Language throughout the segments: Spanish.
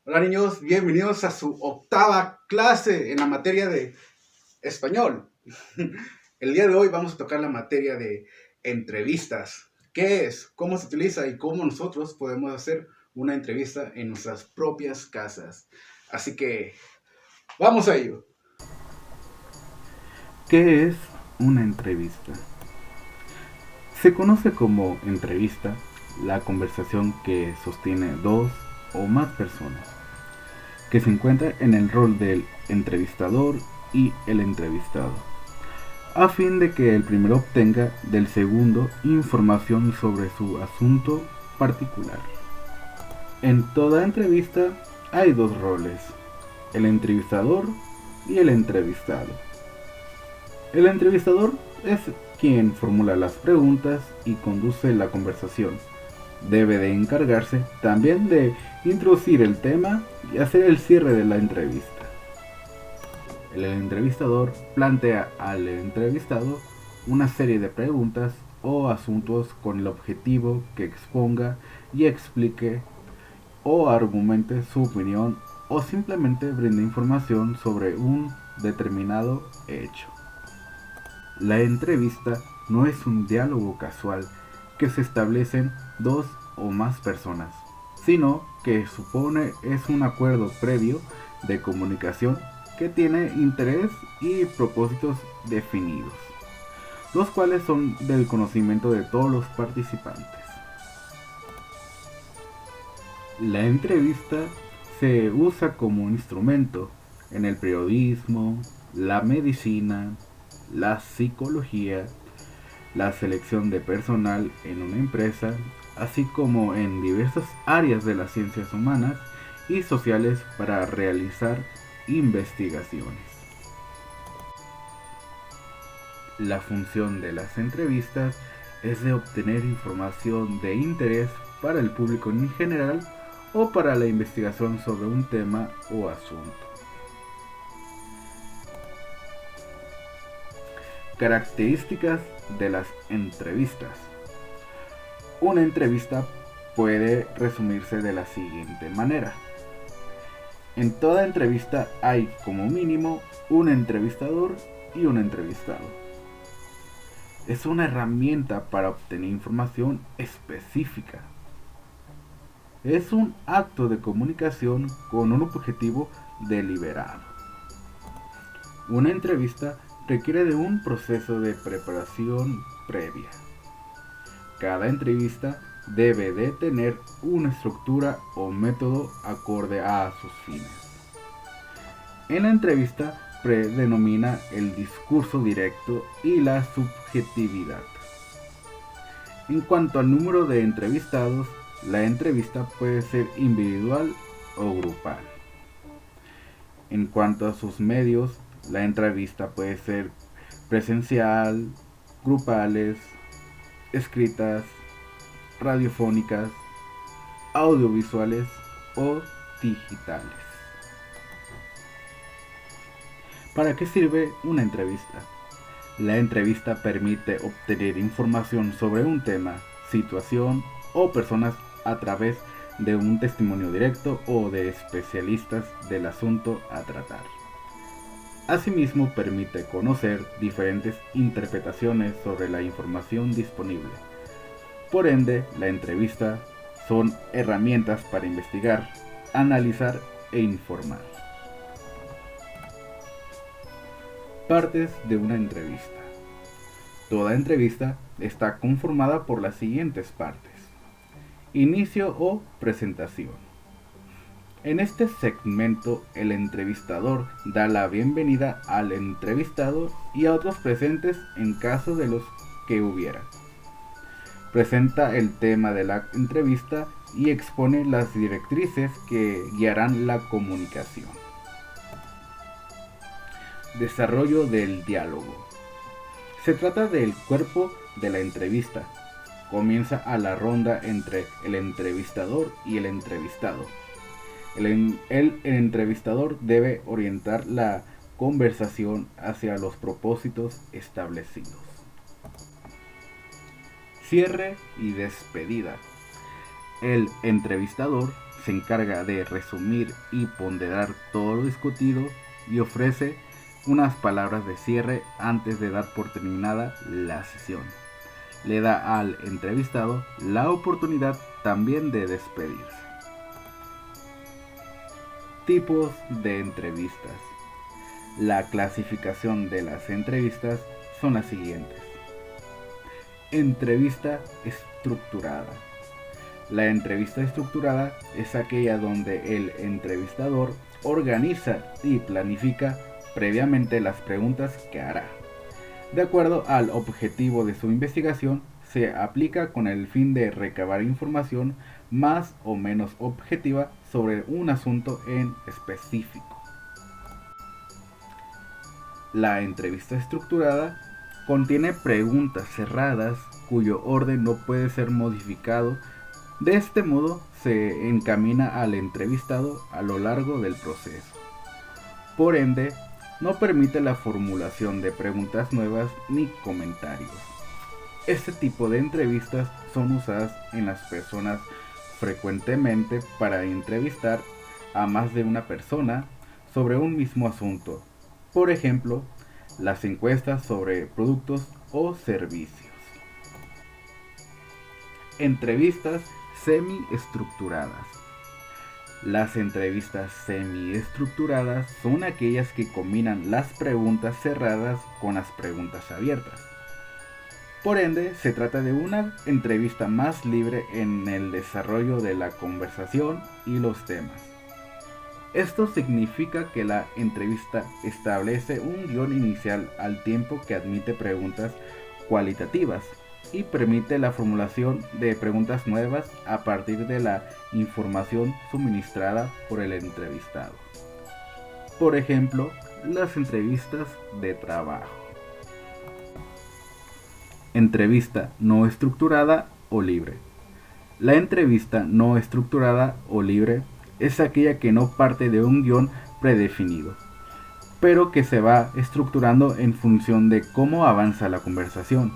Hola niños, bienvenidos a su octava clase en la materia de español. El día de hoy vamos a tocar la materia de entrevistas. ¿Qué es? ¿Cómo se utiliza? Y cómo nosotros podemos hacer una entrevista en nuestras propias casas. Así que, vamos a ello. ¿Qué es una entrevista? Se conoce como entrevista la conversación que sostiene dos o más personas, que se encuentran en el rol del entrevistador y el entrevistado, a fin de que el primero obtenga del segundo información sobre su asunto particular. En toda entrevista hay dos roles, el entrevistador y el entrevistado. El entrevistador es quien formula las preguntas y conduce la conversación. Debe de encargarse también de introducir el tema y hacer el cierre de la entrevista. El entrevistador plantea al entrevistado una serie de preguntas o asuntos con el objetivo que exponga y explique o argumente su opinión o simplemente brinde información sobre un determinado hecho. La entrevista no es un diálogo casual que se establecen dos o más personas, sino que supone es un acuerdo previo de comunicación que tiene interés y propósitos definidos, los cuales son del conocimiento de todos los participantes. La entrevista se usa como un instrumento en el periodismo, la medicina, la psicología, la selección de personal en una empresa, así como en diversas áreas de las ciencias humanas y sociales para realizar investigaciones. La función de las entrevistas es de obtener información de interés para el público en general o para la investigación sobre un tema o asunto. Características de las entrevistas. Una entrevista puede resumirse de la siguiente manera. En toda entrevista hay como mínimo un entrevistador y un entrevistado. Es una herramienta para obtener información específica. Es un acto de comunicación con un objetivo deliberado. Una entrevista requiere de un proceso de preparación previa. Cada entrevista debe de tener una estructura o método acorde a sus fines. En la entrevista predomina el discurso directo y la subjetividad. En cuanto al número de entrevistados, la entrevista puede ser individual o grupal. En cuanto a sus medios, la entrevista puede ser presencial, grupales, escritas, radiofónicas, audiovisuales o digitales. ¿Para qué sirve una entrevista? La entrevista permite obtener información sobre un tema, situación o personas a través de un testimonio directo o de especialistas del asunto a tratar. Asimismo, permite conocer diferentes interpretaciones sobre la información disponible. Por ende, la entrevista son herramientas para investigar, analizar e informar. Partes de una entrevista. Toda entrevista está conformada por las siguientes partes. Inicio o presentación. En este segmento, el entrevistador da la bienvenida al entrevistado y a otros presentes en caso de los que hubiera. Presenta el tema de la entrevista y expone las directrices que guiarán la comunicación. Desarrollo del diálogo. Se trata del cuerpo de la entrevista. Comienza a la ronda entre el entrevistador y el entrevistado. El entrevistador debe orientar la conversación hacia los propósitos establecidos. Cierre y despedida. El entrevistador se encarga de resumir y ponderar todo lo discutido y ofrece unas palabras de cierre antes de dar por terminada la sesión. Le da al entrevistado la oportunidad también de despedirse. Tipos de entrevistas. La clasificación de las entrevistas son las siguientes. Entrevista estructurada. La entrevista estructurada es aquella donde el entrevistador organiza y planifica previamente las preguntas que hará. De acuerdo al objetivo de su investigación, se aplica con el fin de recabar información más o menos objetiva sobre un asunto en específico. La entrevista estructurada contiene preguntas cerradas cuyo orden no puede ser modificado. De este modo se encamina al entrevistado a lo largo del proceso. Por ende, no permite la formulación de preguntas nuevas ni comentarios. Este tipo de entrevistas son usadas en las personas frecuentemente para entrevistar a más de una persona sobre un mismo asunto. Por ejemplo, las encuestas sobre productos o servicios. Entrevistas semiestructuradas. Las entrevistas semiestructuradas son aquellas que combinan las preguntas cerradas con las preguntas abiertas. Por ende, se trata de una entrevista más libre en el desarrollo de la conversación y los temas. Esto significa que la entrevista establece un guión inicial al tiempo que admite preguntas cualitativas y permite la formulación de preguntas nuevas a partir de la información suministrada por el entrevistado. Por ejemplo, las entrevistas de trabajo. Entrevista no estructurada o libre. La entrevista no estructurada o libre es aquella que no parte de un guión predefinido, pero que se va estructurando en función de cómo avanza la conversación.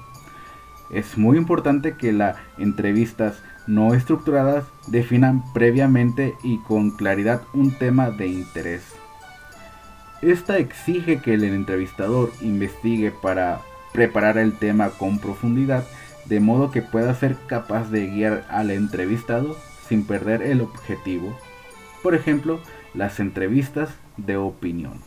Es muy importante que las entrevistas no estructuradas definan previamente y con claridad un tema de interés. Esta exige que el entrevistador investigue para preparar el tema con profundidad, de modo que pueda ser capaz de guiar al entrevistado sin perder el objetivo. Por ejemplo, las entrevistas de opinión.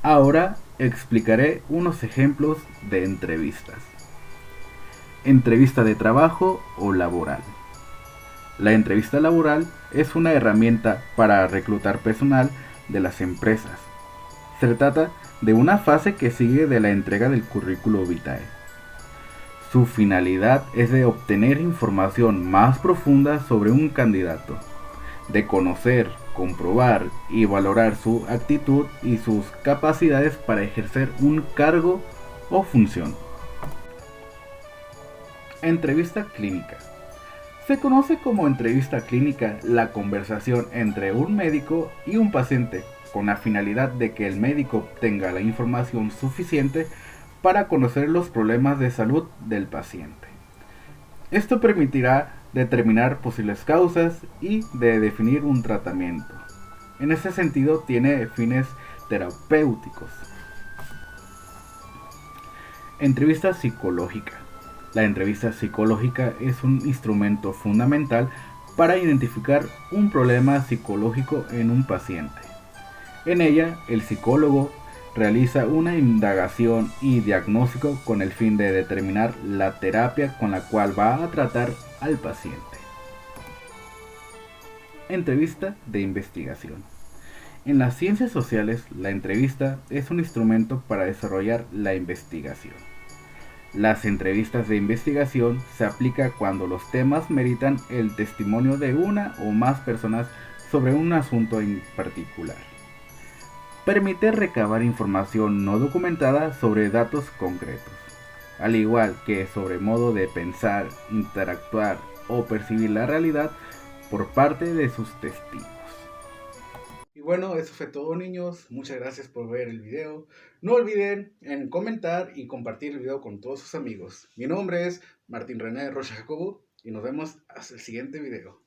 Ahora explicaré unos ejemplos de entrevistas. Entrevista de trabajo o laboral. La entrevista laboral es una herramienta para reclutar personal de las empresas. Se trata de una fase que sigue de la entrega del currículo vitae. Su finalidad es de obtener información más profunda sobre un candidato, de conocer, comprobar y valorar su actitud y sus capacidades para ejercer un cargo o función. Entrevista clínica. Se conoce como entrevista clínica la conversación entre un médico y un paciente, con la finalidad de que el médico obtenga la información suficiente para conocer los problemas de salud del paciente. Esto permitirá determinar posibles causas y de definir un tratamiento. En ese sentido, tiene fines terapéuticos. Entrevista psicológica. La entrevista psicológica es un instrumento fundamental para identificar un problema psicológico en un paciente. En ella, el psicólogo realiza una indagación y diagnóstico con el fin de determinar la terapia con la cual va a tratar al paciente. Entrevista de investigación. En las ciencias sociales, la entrevista es un instrumento para desarrollar la investigación. Las entrevistas de investigación se aplican cuando los temas meritan el testimonio de una o más personas sobre un asunto en particular. Permite recabar información no documentada sobre datos concretos, al igual que sobre modo de pensar, interactuar o percibir la realidad por parte de sus testigos. Y Bueno, eso fue todo, niños. Muchas gracias por ver el video. No olviden en comentar y compartir el video con todos sus amigos. Mi nombre es Martín René Rocha Jacobo y nos vemos hasta el siguiente video.